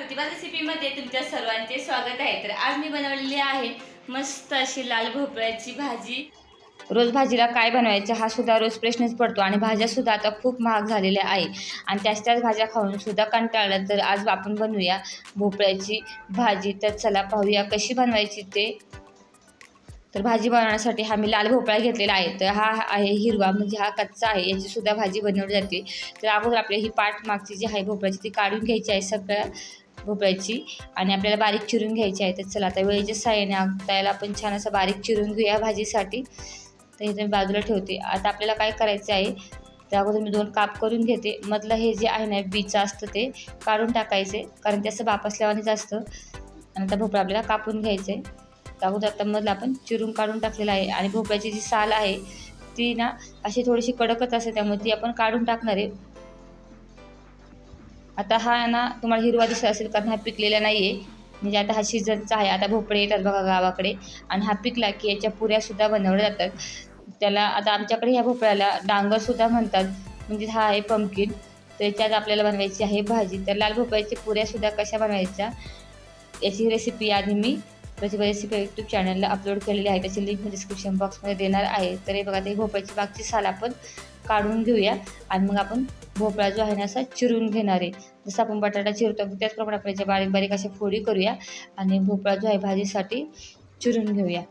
प्रतिभा रेसिपीमध्ये तुमच्या सर्वांचे स्वागत आहे। तर आज मी बनवलेली आहे मस्त अशी लाल भोपळ्याची भाजी। रोज भाजीला काय बनवायचं हा सुद्धा रोज प्रश्नच पडतो आणि भाज्या सुद्धा आता खूप महाग झालेल्या आहे आणि त्याच भाज्या खाऊन सुद्धा कंटाळला। तर आज आपण बनवूया भोपळ्याची भाजी। तर चला पाहूया कशी बनवायची ते। तर भाजी बनवण्यासाठी हा मी लाल भोपळा घेतलेला आहे। तर हा आहे हिरवा, म्हणजे हा कच्चा आहे, याची सुद्धा भाजी बनवली जाते। तर अगोदर आपल्याला ही पाट मागची जी आहे भोपळ्याची ती काढून घ्यायची आहे सगळ्या भोपळ्याची आणि आपल्याला बारीक चिरून घ्यायची आहे। तर चला आता वेळेच्या साहाय्याने त्याला आपण छान असं बारीक चिरून घेऊया भाजीसाठी। तर हे मी बाजूला ठेवते। आता आपल्याला काय करायचं आहे, तर अगोदर मी 2 काप करून घेते। मधलं हे जे आहे ना बीचं असतं ते काढून टाकायचे, कारण त्याचं बाप असल्यावानीच असतं। आणि आता भोपळा आपल्याला कापून घ्यायचं आहे। तर अगोदर आता मधलं आपण चिरून काढून टाकलेलं आहे आणि भोपळ्याची जी साल आहे ती ना अशी थोडीशी कडकच असते, त्यामुळे ती आपण काढून टाकणार आहे। आता हा ना तुम्हाला हिरवा दिसत असेल कारण हा पिकलेला नाही आहे, म्हणजे आता हा सीझनचा आहे। आता भोपळे येतात बघा गावाकडे आणि हा पिकला की याच्या पुऱ्यासुद्धा बनवल्या जातात। त्याला आता आमच्याकडे ह्या भोपळ्याला डांगरसुद्धा म्हणतात, म्हणजे हा आहे पंपकिन। त्याच्यात आपल्याला बनवायची आहे भाजी। तर लाल भोपळ्याच्या पुऱ्यासुद्धा कशा बनवायच्या याची रेसिपी आधी मी प्रतिभा रेसिपी यूट्यूब चॅनलला अपलोड केलेली आहे, त्याची लिंक मी डिस्क्रिप्शन बॉक्समध्ये देणार आहे। तर हे बघा, ते भोपळ्याची बागची साल आपण काढून घेऊया आणि मग आपण भोपळा जो आहे ना असा चिरून घेणार आहे। जसं आपण बटाटा चिरतो त्याचप्रमाणे आपण याच्या बारीक बारीक अशा फोडी करूया आणि भोपळा जो आहे भाजीसाठी चिरून घेऊया।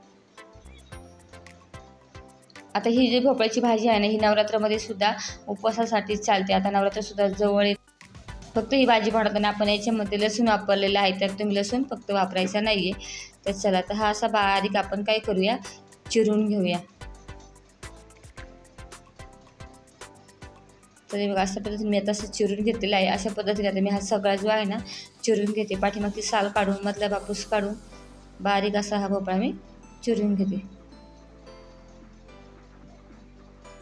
आता ही जी भोपळ्याची भाजी आहे ना ही नवरात्रामध्ये सुद्धा उपवासासाठी चालते। आता नवरात्र सुद्धा जवळ येते। फक्त ही भाजी बनवताना आपण याच्यामध्ये लसूण वापरलेला आहे, तर तुम्ही लसूण फक्त वापरायचा नाही आहे। तर चला तर हा असा बारीक आपण काय करूया, चिरून घेऊया। तर हे बघा अशा पद्धतीने मी आता असं चिरून घेतलेलं आहे। अशा पद्धतीने आता मी हा सगळा जो आहे ना चिरून घेते, पाठीमागची साल काढून मधला बापूस काढून बारीक असा हा भोपळा मी चिरून घेते।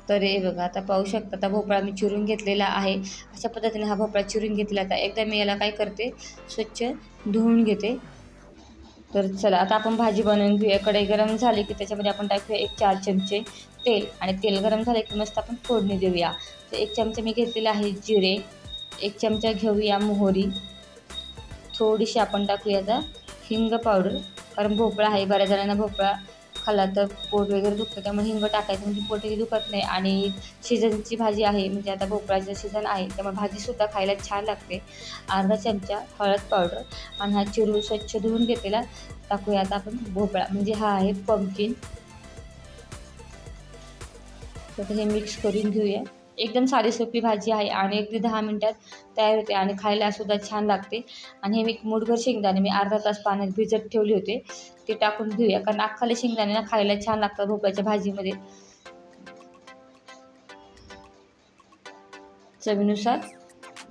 तर हे बघा आता पाहू शकता, आता भोपळा मी चिरून घेतलेला आहे। अशा पद्धतीने हा भोपळा चिरून घेतला। आता एकदा मी याला काय करते, स्वच्छ धुवून घेते। तर चला आता आपण भाजी बनवून घेऊया। कढई गरम झाली की त्याच्यामध्ये आपण टाकूया 1-4 चमचे तेल आणि तेल गरम झाले की मस्त आपण फोडणी देऊया। तर 1 चमचा मी घेतलेला आहे जिरे, 1 चमचा घेऊया मोहरी, थोडीशी आपण टाकूया आता हिंग पावडर, कारण भोपळा आहे, बऱ्याच जणांना भोपळा खाल्ला तर पोट वगैरे दुखतं, त्यामुळे हिंग टाकायचं म्हणजे पोटही दुखत नाही आणि सीझनची भाजी आहे, म्हणजे आता भोपळ्याचं सीझन आहे त्यामुळे भाजीसुद्धा खायला छान लागते। अर्धा चमचा हळद पावडर आणि हा चिरून स्वच्छ धुवून घेतलेला टाकूया आता आपण भोपळा, म्हणजे हा आहे पंपकिन। तर हे मिक्स करून घेऊया। एकदम साधी सोपी भाजी आहे आणि अगदी 10 मिनिटात तयार होते आणि खायला सुद्धा छान लागते। आणि हे मी मूठभर शेंगदाणे मी अर्धा तास पाण्यात भिजत ठेवले होते, ते टाकून घेऊया, कारण अख्खाले शेंगदाणे ना खायला छान लागतात भोपळ्याच्या भाजीमध्ये। चवीनुसार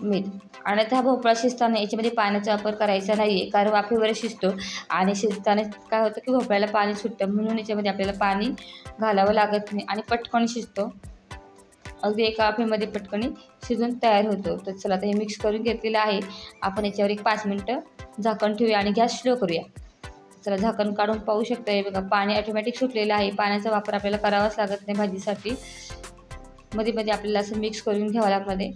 मीठ आणि आता हा भोपळा शिजताना याच्यामध्ये पाण्याचा वापर करायचा नाही आहे, कारण वाफेवर शिजतो आणि शिजताना काय होतं की भोपळ्याला पाणी सुटतं, म्हणून याच्यामध्ये आपल्याला पाणी घालावं लागत नाही आणि पटकन शिजतो, अगदी एका वाफेमध्ये पटकन शिजून तयार होतो। तर चला आता हे मिक्स करून घेतलेलं आहे। आपण याच्यावर 1-5 मिनटं झाकण ठेवूया आणि गॅस स्लो करूया। चला झाकण काढून पाहू शकता, हे बघा पाणी ऑटोमॅटिक सुटलेलं आहे। पाण्याचा वापर आपल्याला करावाच लागत नाही भाजीसाठी। मध्ये मध्ये आपल्याला असं मिक्स करून घ्यावं लागणार आहे,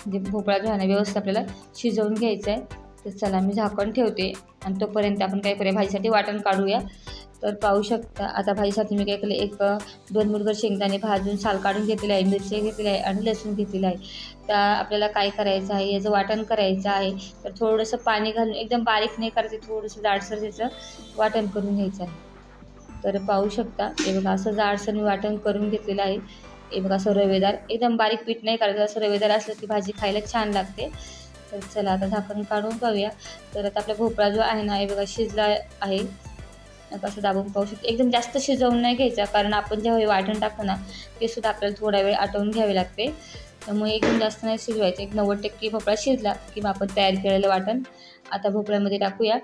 म्हणजे भोपळा जो आहे ना व्यवस्थित आपल्याला शिजवून घ्यायचा आहे। तर चला मी झाकण ठेवते आणि तोपर्यंत आपण काय करूया, भाजीसाठी वाटण काढूया। तर पाहू शकता आता भाजीसाठी मी काय केलं, 1-2 मूठभर शेंगदाणे भाजून साल काढून घेतलेले आहे, मिरची घेतलेली आहे आणि लसूण घेतलेला आहे। तर आपल्याला काय करायचं आहे, याचं वाटण करायचं आहे। तर थोडंसं पाणी घालून एकदम बारीक नाही करायचं, थोडंसं जाडसर त्याचं वाटण करून घ्यायचं आहे। तर पाहू शकता हे बघा असं जाडसर मी वाटण करून घेतलेलं आहे। हे बघा असं रवेदार, एकदम बारीक पीठ नाही करायचं, असं रवेदार असलं की भाजी खायला छान लागते। तर चला आता झाकण काढून पाहूया। तर आता आपला भोपळा जो आहे ना हे बघा शिजला आहे, असं दाबून पाहू शकतो। एकदम जास्त शिजवून नाही घ्यायचा, कारण आपण जेव्हा वाटण टाकतो ना ते सुद्धा आपल्याला थोडा वेळ आटवून घ्यावे लागते, त्यामुळे एकदम जास्त नाही शिजवायचं। 90% भोपळा शिजला की मग आपण तयार केलेलं वाटण आता भोपळ्यामध्ये टाकूया।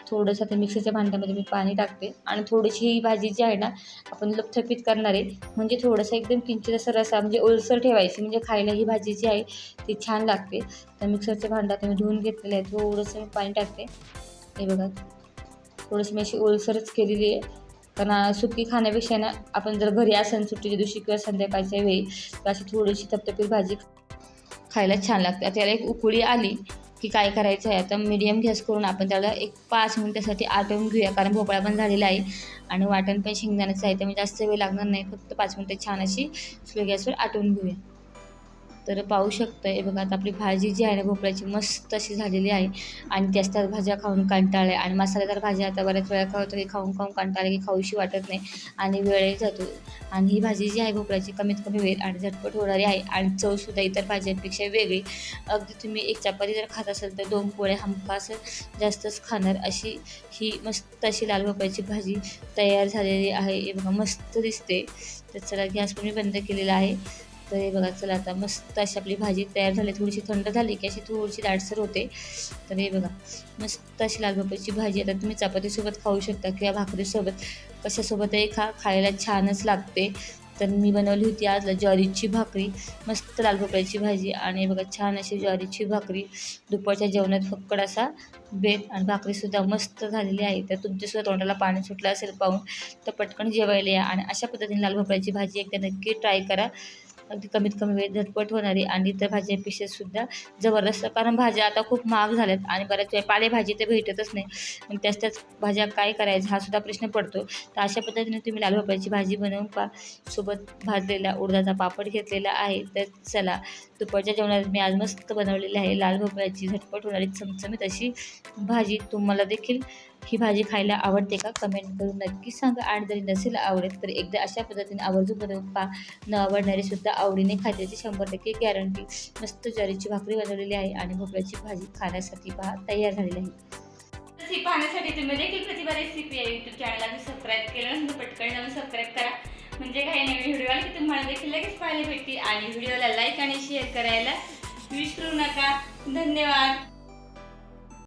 थोडंसं ते मिक्सरच्या भांड्यामध्ये मी पाणी टाकते आणि थोडीशी ही भाजी जी आहे ना आपण लपथपीत करणार आहे, म्हणजे थोडंसं एकदम किंचित असं रसा म्हणजे ओलसर ठेवायची, म्हणजे खायला ही भाजी जी आहे ती छान लागते। तर मिक्सरच्या भांड्यात मी धुवून घेतलेलं आहे, थोडंसं मी पाणी टाकते। हे बघा थोडीशी मी अशी ओलसरच केलेली आहे, कारण सुकी खाण्यापेक्षा ना आपण जर घरी असेल सुट्टीच्या दिवशी किंवा संध्याकाळच्या वेळी तर अशी थोडीशी थपथपीत भाजी खायला छान लागते. आता त्याला एक उकळी आली की काय करायचं आहे, आता मीडियम गॅस करून आपण त्याला एक 5 मिनिटासाठी आटवून घेऊया, कारण भोपळा पण झालेला आहे आणि वाटण पण शेंगदाण्याचं आहे, त्यामुळे जास्त वेळ लागणार नाही. फक्त 5 मिनिटं छान अशी स्लो गॅसवर आटवून घेऊया. तर पाहू शकतोय बघा, आता आपली भाजी जी आहे ना भोपळ्याची मस्त अशी झालेली आहे आणि जास्त भाज्या खाऊन कंटाळले आणि मसालेदार भाज्या आता बऱ्याच वेळा काय होतं की खाऊन खाऊन कंटाळले की खाऊशी वाटत नाही आणि वेळही जातो. आणि ही भाजी जी आहे भोपळ्याची कमीत कमी वेळ आणि झटपट होणारी आहे आणि चवसुद्धा इतर भाज्यांपेक्षा वेगळी. अगदी तुम्ही एक चपाती जर खात असाल तर 2 पोळ्या हमखास जास्तच खाणार अशी ही मस्त अशी लाल भोपळ्याची भाजी तयार झालेली आहे. हे बघा मस्त दिसते. तर चला गॅस पण मी बंद केलेला आहे. तर हे बघा, चला आता मस्त अशी आपली भाजी तयार झाली. थोडीशी थंड झाली की अशी थोडीशी दाटसर होते. तर हे बघा मस्त अशी लाल भोपळ्याची भाजी आता तुम्ही चपातीसोबत खाऊ शकता किंवा भाकरीसोबत कशासोबतही खायला छानच लागते. तर मी बनवली होती आज ज्वारीची भाकरी, मस्त लाल भोपळ्याची भाजी आणि बघा छान अशी ज्वारीची भाकरी. दुपारच्या जेवणात फक्कड असा बेत आणि भाकरीसुद्धा मस्त झालेली आहे. तर तुमच्यासुद्धा तोंडाला पाणी सुटलं असेल पाहून तर पटकन जेवायला या आणि अशा पद्धतीने लाल भोपळ्याची भाजी एकदा नक्की ट्राय करा. अगदी कमीत कमी वेळ झटपट होणारी आणि इतर भाज्यांपेक्षा सुद्धा जबरदस्त, कारण भाज्या आता खूप महाग झाल्यात आणि बऱ्याच वेळा पालेभाजी तर भेटतच नाही. मग त्याच भाज्या काय करायचं हा सुद्धा प्रश्न पडतो. तर अशा पद्धतीने तुम्ही लाल भोपळ्याची भाजी बनवून पहा. सोबत भाजलेला उडदाचा पापड घेतलेला आहे. तर चला, दुपारच्या जेवणात मी आज मस्त बनवलेली आहे लाल भोपळ्याची झटपट होणारी चमचमीत अशी भाजी. तुम्हाला देखील ही भाजी खायला आवडते का? कमेंट करून नक्की सांगा आणि जरी नसेल आवडत तर एकदा अशा पद्धतीने आवर्जून बनवून पहा. न आवडणारी सुद्धा आवडीने खात्याची 100% गॅरंटी. मस्त ज्वारीची भाकरी बनवलेली आहे आणि भोपळ्याची भाजी खाण्यासाठी पहा तयार झालेली आहे. रेसिपी पाहण्यासाठी तुम्ही देखील प्रतिभा रेसिपी या यूट्यूब चॅनलला सबस्क्राईब केलं नसेल तर पटकन जाऊन सबस्क्राईब करा, म्हणजे काही नवीन व्हिडिओ आले की तुम्हाला देखील लगेच पाहायला भेटतील. आणि व्हिडिओला लाईक आणि शेअर करायला विसरू नका. धन्यवाद.